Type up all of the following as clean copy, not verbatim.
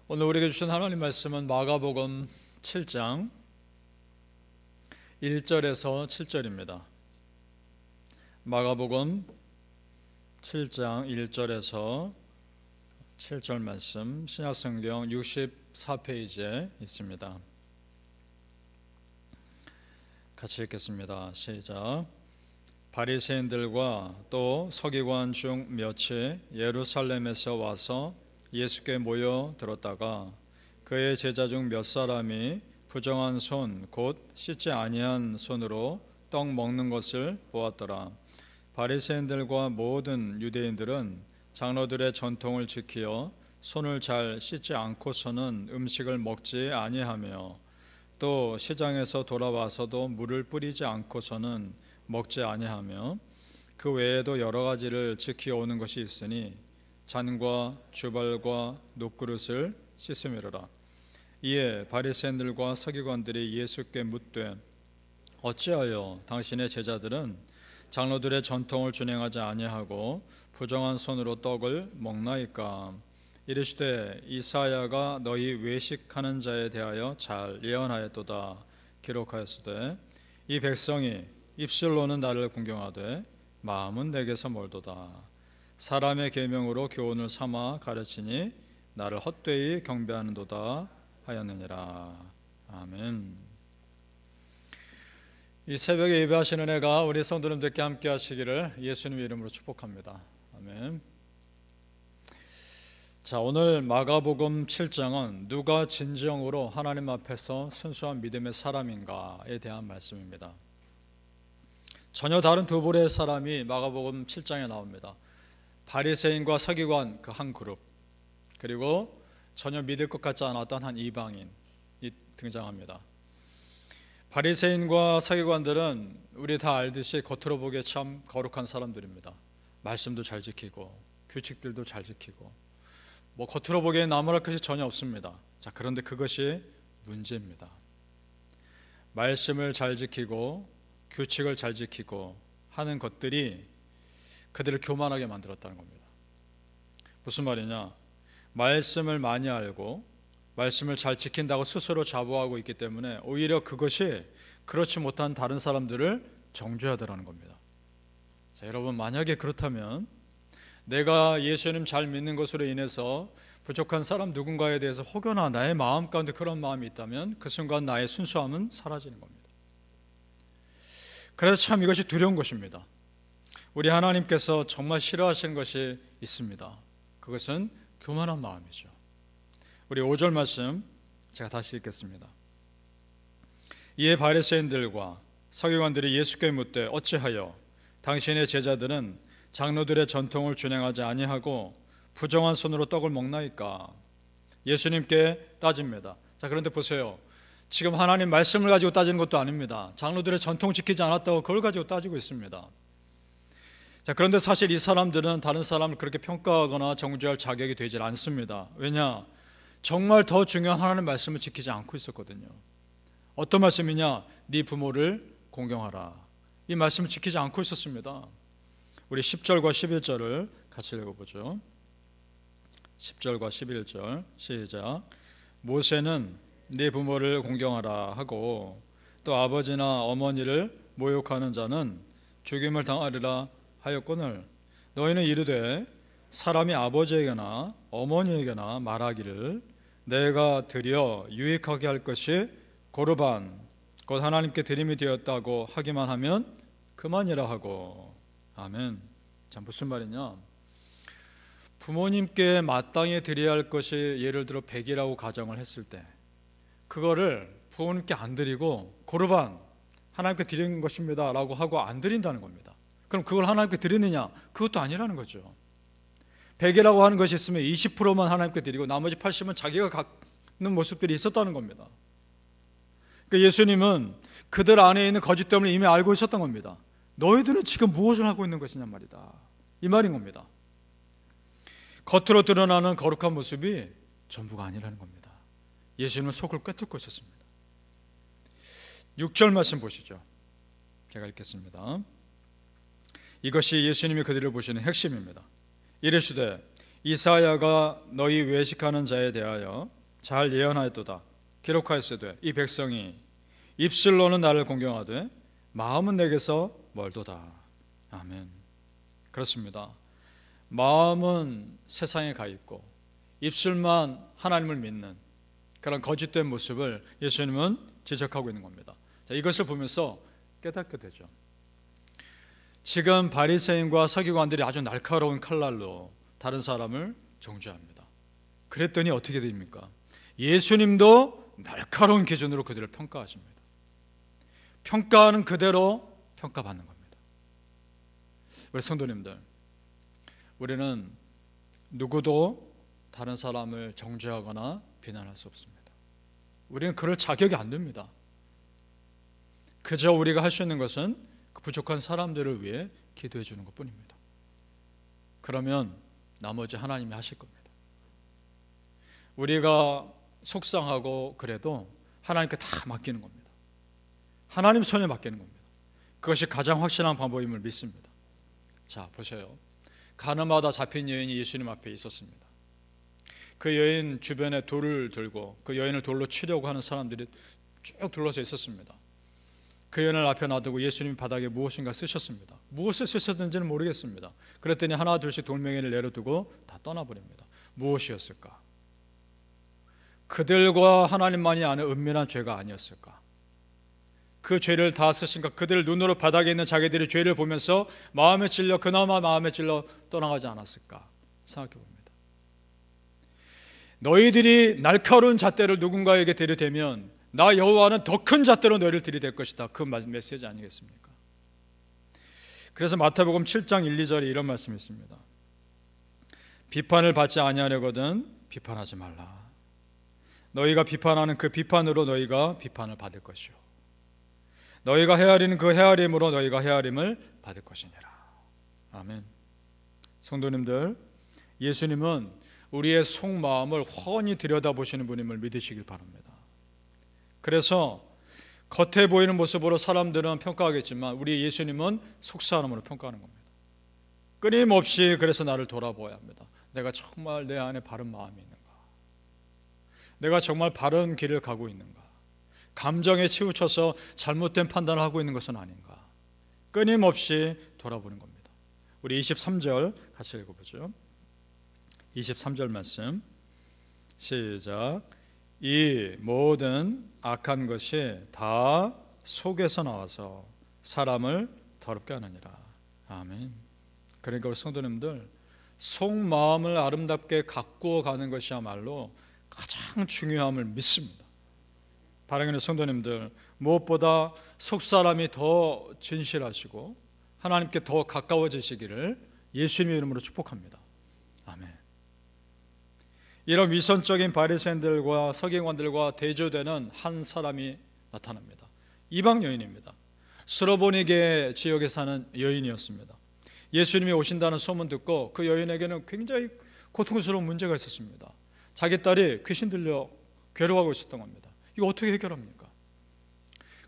오늘 우리에게 주신 하나님 말씀은 마가복음 7장 1절에서 7절입니다. 마가복음 7장 1절에서 7절 말씀, 신약성경 64페이지에 있습니다. 같이 읽겠습니다. 시작. 바리새인들과 또 서기관 중 몇이 예루살렘에서 와서 예수께 모여 들었다가 그의 제자 중 몇 사람이 부정한 손 곧 씻지 아니한 손으로 떡 먹는 것을 보았더라. 바리새인들과 모든 유대인들은 장로들의 전통을 지키어 손을 잘 씻지 않고서는 음식을 먹지 아니하며 또 시장에서 돌아와서도 물을 뿌리지 않고서는 먹지 아니하며 그 외에도 여러 가지를 지키어 오는 것이 있으니 잔과 주발과 녹그릇을 씻음이로라. 이에 바리새인들과 서기관들이 예수께 묻되 어찌하여 당신의 제자들은 장로들의 전통을 준행하지 아니하고 부정한 손으로 떡을 먹나이까? 이르시되 이사야가 너희 외식하는 자에 대하여 잘 예언하였도다. 기록하였으되 이 백성이 입술로는 나를 공경하되 마음은 내게서 멀도다. 사람의 계명으로 교훈을 삼아 가르치니 나를 헛되이 경배하는도다 하였느니라. 아멘. 이 새벽에 예배하시는 애가 우리 성도님들께 함께 하시기를 예수님 이름으로 축복합니다. 아멘. 자, 오늘 마가복음 7장은 누가 진정으로 하나님 앞에서 순수한 믿음의 사람인가에 대한 말씀입니다. 전혀 다른 두 부류의 사람이 마가복음 7장에 나옵니다. 바리새인과 서기관 그 한 그룹, 그리고 전혀 믿을 것 같지 않았던 한 이방인이 등장합니다. 바리새인과 서기관들은 우리 다 알듯이 겉으로 보기에 참 거룩한 사람들입니다. 말씀도 잘 지키고 규칙들도 잘 지키고 겉으로 보기에 나무랄 것이 전혀 없습니다. 자, 그런데 그것이 문제입니다. 말씀을 잘 지키고 규칙을 잘 지키고 하는 것들이 그들을 교만하게 만들었다는 겁니다. 무슨 말이냐? 말씀을 많이 알고 말씀을 잘 지킨다고 스스로 자부하고 있기 때문에 오히려 그것이 그렇지 못한 다른 사람들을 정죄하더라는 겁니다. 자, 여러분, 만약에 그렇다면 내가 예수님 잘 믿는 것으로 인해서 부족한 사람 누군가에 대해서 혹여나 나의 마음 가운데 그런 마음이 있다면 그 순간 나의 순수함은 사라지는 겁니다. 그래서 참 이것이 두려운 것입니다. 우리 하나님께서 정말 싫어하시는 것이 있습니다. 그것은 교만한 마음이죠. 우리 5절 말씀 제가 다시 읽겠습니다. 이에 바리새인들과 서기관들이 예수께 묻되 어찌하여 당신의 제자들은 장로들의 전통을 준행하지 아니하고 부정한 손으로 떡을 먹나이까? 예수님께 따집니다. 자, 그런데 보세요. 지금 하나님 말씀을 가지고 따지는 것도 아닙니다. 장로들의 전통 지키지 않았다고 그걸 가지고 따지고 있습니다. 자, 그런데 사실 이 사람들은 다른 사람을 그렇게 평가하거나 정죄할 자격이 되질 않습니다. 왜냐? 정말 더 중요한 하나님의 말씀을 지키지 않고 있었거든요. 어떤 말씀이냐? 네 부모를 공경하라. 이 말씀을 지키지 않고 있었습니다. 우리 10절과 11절을 같이 읽어보죠. 10절과 11절 시작. 모세는 네 부모를 공경하라 하고 또 아버지나 어머니를 모욕하는 자는 죽임을 당하리라 하였거늘 너희는 이르되 사람이 아버지에게나 어머니에게나 말하기를 내가 드려 유익하게 할 것이 고르반 곧 하나님께 드림이 되었다고 하기만 하면 그만이라 하고. 아멘. 자, 무슨 말이냐? 부모님께 마땅히 드려야 할 것이 예를 들어 100이라고 가정을 했을 때 그거를 부모님께 안 드리고 고르반 하나님께 드리는 것입니다 라고 하고 안 드린다는 겁니다. 그럼 그걸 하나님께 드리느냐? 그것도 아니라는 거죠. 100이라고 하는 것이 있으면 20%만 하나님께 드리고 나머지 80은 자기가 갖는 모습들이 있었다는 겁니다. 그러니까 예수님은 그들 안에 있는 거짓됨을 이미 알고 있었던 겁니다. 너희들은 지금 무엇을 하고 있는 것이냐 말이다, 이 말인 겁니다. 겉으로 드러나는 거룩한 모습이 전부가 아니라는 겁니다. 예수님은 속을 꿰뚫고 있었습니다. 6절 말씀 보시죠. 제가 읽겠습니다. 이것이 예수님이 그들을 보시는 핵심입니다. 이르시되 이사야가 너희 외식하는 자에 대하여 잘 예언하였도다. 기록하였으되 이 백성이 입술로는 나를 공경하되 마음은 내게서 멀도다. 아멘. 그렇습니다. 마음은 세상에 가 있고 입술만 하나님을 믿는 그런 거짓된 모습을 예수님은 지적하고 있는 겁니다. 자, 이것을 보면서 깨닫게 되죠. 지금 바리새인과 서기관들이 아주 날카로운 칼날로 다른 사람을 정죄합니다. 그랬더니 어떻게 됩니까? 예수님도 날카로운 기준으로 그들을 평가하십니다. 평가하는 그대로 평가받는 겁니다. 우리 성도님들, 우리는 누구도 다른 사람을 정죄하거나 비난할 수 없습니다. 우리는 그럴 자격이 안 됩니다. 그저 우리가 할 수 있는 것은 그 부족한 사람들을 위해 기도해 주는 것뿐입니다. 그러면 나머지 하나님이 하실 겁니다. 우리가 속상하고 그래도 하나님께 다 맡기는 겁니다. 하나님 손에 맡기는 겁니다. 그것이 가장 확실한 방법임을 믿습니다. 자, 보세요. 가늠하다 잡힌 여인이 예수님 앞에 있었습니다. 그 여인 주변에 돌을 들고 그 여인을 돌로 치려고 하는 사람들이 쭉 둘러서 있었습니다. 그 여인을 앞에 놔두고 예수님이 바닥에 무엇인가 쓰셨습니다. 무엇을 쓰셨는지는 모르겠습니다. 그랬더니 하나 둘씩 돌멩이를 내려두고 다 떠나버립니다. 무엇이었을까? 그들과 하나님만이 아는 은밀한 죄가 아니었을까? 그 죄를 다 쓰신가? 그들 눈으로 바닥에 있는 자기들의 죄를 보면서 마음에 찔려, 그나마 마음에 찔러 떠나가지 않았을까 생각해 봅니다. 너희들이 날카로운 잣대를 누군가에게 들이대면 나 여호와는 더 큰 잣대로 너희를 들이댈 것이다. 그 메시지 아니겠습니까? 그래서 마태복음 7장 1, 2절에 이런 말씀이 있습니다. 비판을 받지 아니하려거든 비판하지 말라. 너희가 비판하는 그 비판으로 너희가 비판을 받을 것이요, 너희가 헤아리는 그 헤아림으로 너희가 헤아림을 받을 것이니라. 아멘. 성도님들, 예수님은 우리의 속마음을 훤히 들여다보시는 분임을 믿으시길 바랍니다. 그래서 겉에 보이는 모습으로 사람들은 평가하겠지만 우리 예수님은 속사람으로 평가하는 겁니다. 끊임없이 그래서 나를 돌아보아야 합니다. 내가 정말 내 안에 바른 마음이 있는가? 내가 정말 바른 길을 가고 있는가? 감정에 치우쳐서 잘못된 판단을 하고 있는 것은 아닌가? 끊임없이 돌아보는 겁니다. 우리 23절 같이 읽어보죠. 23절 말씀 시작. 이 모든 악한 것이 다 속에서 나와서 사람을 더럽게 하느니라. 아멘. 그러니까 우리 성도님들, 속마음을 아름답게 가꾸어 가는 것이야말로 가장 중요함을 믿습니다. 사랑하는 성도님들, 무엇보다 속사람이 더 진실하시고 하나님께 더 가까워지시기를 예수님의 이름으로 축복합니다. 아멘. 이런 위선적인 바리새인들과 서기관들과 대조되는 한 사람이 나타납니다. 이방 여인입니다. 스로보니게 지역에 사는 여인이었습니다. 예수님이 오신다는 소문 듣고 그 여인에게는 굉장히 고통스러운 문제가 있었습니다. 자기 딸이 귀신 들려 괴로워하고 있었던 겁니다. 이거 어떻게 해결합니까?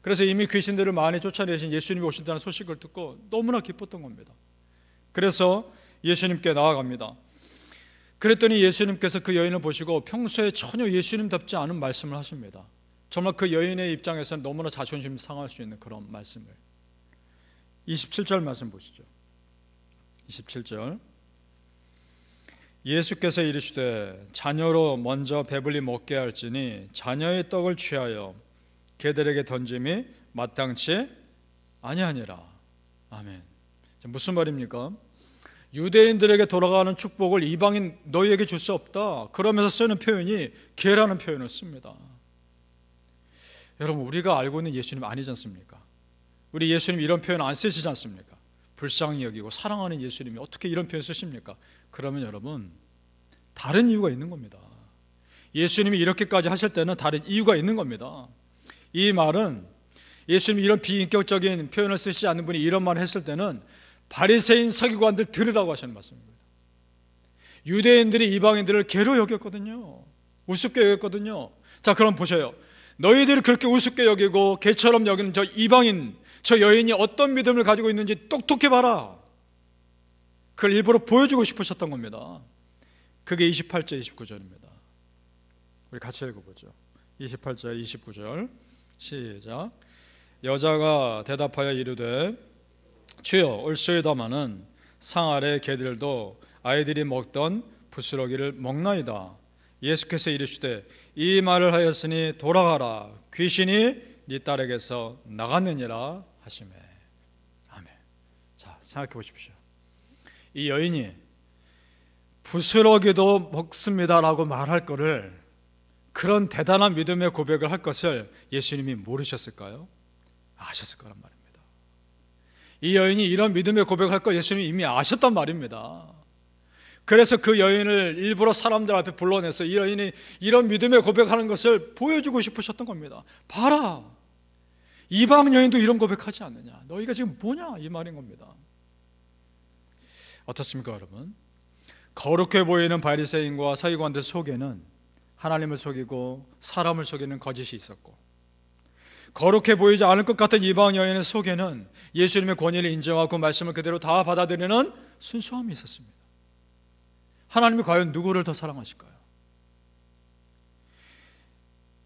그래서 이미 귀신들을 많이 쫓아내신 예수님이 오신다는 소식을 듣고 너무나 기뻤던 겁니다. 그래서 예수님께 나아갑니다. 그랬더니 예수님께서 그 여인을 보시고 평소에 전혀 예수님답지 않은 말씀을 하십니다. 정말 그 여인의 입장에서는 너무나 자존심이 상할 수 있는 그런 말씀을. 27절 말씀 보시죠. 27절. 예수께서 이르시되 자녀로 먼저 배불리 먹게 할지니 자녀의 떡을 취하여 개들에게 던짐이 마땅치 아니하니라. 아멘. 무슨 말입니까? 유대인들에게 돌아가는 축복을 이방인 너희에게 줄 수 없다. 그러면서 쓰는 표현이 개라는 표현을 씁니다. 여러분, 우리가 알고 있는 예수님 아니지 않습니까? 우리 예수님 이런 표현 안 쓰시지 않습니까? 불쌍히 여기고 사랑하는 예수님이 어떻게 이런 표현 쓰십니까? 그러면 여러분, 다른 이유가 있는 겁니다. 예수님이 이렇게까지 하실 때는 다른 이유가 있는 겁니다. 이 말은 예수님이 이런 비인격적인 표현을 쓰시지 않는 분이 이런 말을 했을 때는 바리새인 서기관들 들으라고 하시는 말씀입니다. 유대인들이 이방인들을 개로 여겼거든요. 우습게 여겼거든요. 자, 그럼 보세요. 너희들이 그렇게 우습게 여기고 개처럼 여기는 저 이방인, 저 여인이 어떤 믿음을 가지고 있는지 똑똑히 봐라. 그걸 일부러 보여주고 싶으셨던 겁니다. 그게 28절 29절입니다. 우리 같이 읽어보죠. 28절 29절 시작. 여자가 대답하여 이르되 주여 올소이다마는 상 아래 개들도 아이들이 먹던 부스러기를 먹나이다. 예수께서 이르시되 이 말을 하였으니 돌아가라, 귀신이 네 딸에게서 나갔느니라 하시매. 아멘. 자, 생각해 보십시오. 이 여인이 부스러기도 먹습니다라고 말할 거를, 그런 대단한 믿음의 고백을 할 것을 예수님이 모르셨을까요? 아셨을 거란 말입니다. 이 여인이 이런 믿음의 고백을 할 걸 예수님이 이미 아셨단 말입니다. 그래서 그 여인을 일부러 사람들 앞에 불러내서 이 여인이 이런 믿음의 고백하는 것을 보여주고 싶으셨던 겁니다. 봐라, 이방 여인도 이런 고백하지 않느냐, 너희가 지금 뭐냐, 이 말인 겁니다. 어떻습니까 여러분? 거룩해 보이는 바리새인과 서기관들 속에는 하나님을 속이고 사람을 속이는 거짓이 있었고, 거룩해 보이지 않을 것 같은 이방 여인의 속에는 예수님의 권위를 인정하고 말씀을 그대로 다 받아들이는 순수함이 있었습니다. 하나님이 과연 누구를 더 사랑하실까요?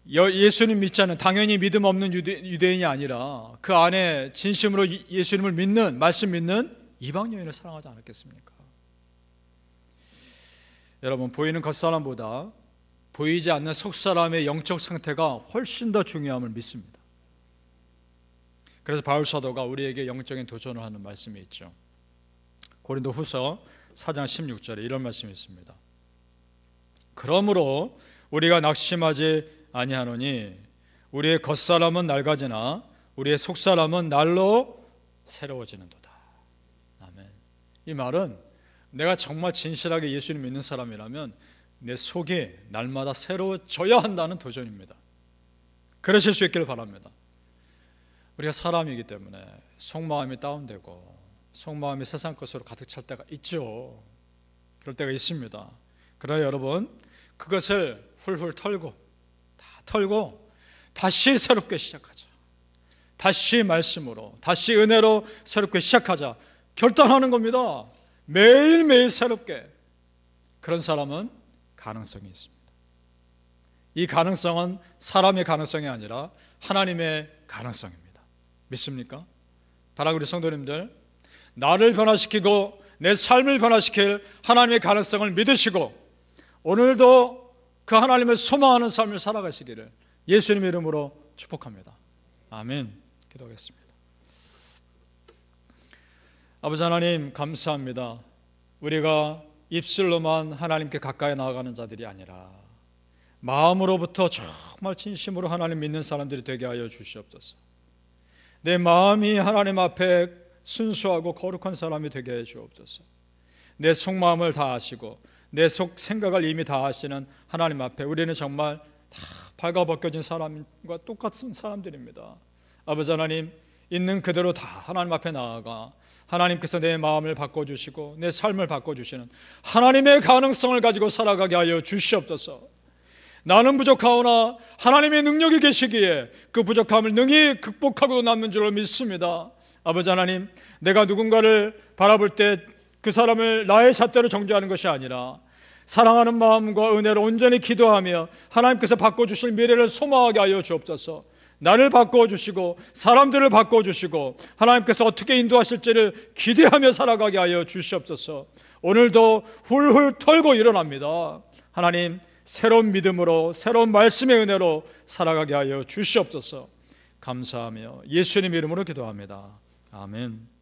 예수님 믿지 않는, 당연히 믿음 없는 유대인이 아니라 그 안에 진심으로 예수님을 믿는, 말씀 믿는 이방 여인을 사랑하지 않았겠습니까? 여러분, 보이는 겉사람보다 보이지 않는 속사람의 영적 상태가 훨씬 더 중요함을 믿습니다. 그래서 바울 사도가 우리에게 영적인 도전을 하는 말씀이 있죠. 고린도 후서 4장 16절에 이런 말씀이 있습니다. 그러므로 우리가 낙심하지 아니하노니 우리의 겉사람은 낡아지나 우리의 속사람은 날로 새로워지는도다. 아멘. 이 말은 내가 정말 진실하게 예수님 믿는 사람이라면 내 속이 날마다 새로워져야 한다는 도전입니다. 그러실 수 있기를 바랍니다. 우리가 사람이기 때문에 속마음이 다운되고 속마음이 세상 것으로 가득 찰 때가 있죠. 그럴 때가 있습니다. 그러나 여러분, 그것을 훌훌 털고 다 털고 다시 새롭게 시작하자. 다시 말씀으로, 다시 은혜로 새롭게 시작하자 결단하는 겁니다. 매일매일 새롭게. 그런 사람은 가능성이 있습니다. 이 가능성은 사람의 가능성이 아니라 하나님의 가능성입니다. 믿습니까? 사랑하는 우리 성도님들, 나를 변화시키고 내 삶을 변화시킬 하나님의 가능성을 믿으시고 오늘도 그 하나님을 소망하는 삶을 살아가시기를 예수님의 이름으로 축복합니다. 아멘. 기도하겠습니다. 아버지 하나님, 감사합니다. 우리가 입술로만 하나님께 가까이 나아가는 자들이 아니라 마음으로부터 정말 진심으로 하나님 믿는 사람들이 되게 하여 주시옵소서. 내 마음이 하나님 앞에 순수하고 거룩한 사람이 되게 해 주옵소서. 내 속마음을 다 아시고 내 속 생각을 이미 다 아시는 하나님 앞에 우리는 정말 다 발가벗겨진 사람과 똑같은 사람들입니다. 아버지 하나님, 있는 그대로 다 하나님 앞에 나아가 하나님께서 내 마음을 바꿔주시고 내 삶을 바꿔주시는 하나님의 가능성을 가지고 살아가게 하여 주시옵소서. 나는 부족하오나 하나님의 능력이 계시기에 그 부족함을 능히 극복하고 남는 줄로 믿습니다. 아버지 하나님, 내가 누군가를 바라볼 때 그 사람을 나의 잣대로 정죄하는 것이 아니라 사랑하는 마음과 은혜로 온전히 기도하며 하나님께서 바꿔주실 미래를 소망하게 하여 주옵소서. 나를 바꿔주시고 사람들을 바꿔주시고 하나님께서 어떻게 인도하실지를 기대하며 살아가게 하여 주시옵소서. 오늘도 훌훌 털고 일어납니다. 하나님, 새로운 믿음으로 새로운 말씀의 은혜로 살아가게 하여 주시옵소서. 감사하며 예수님 이름으로 기도합니다. 아멘.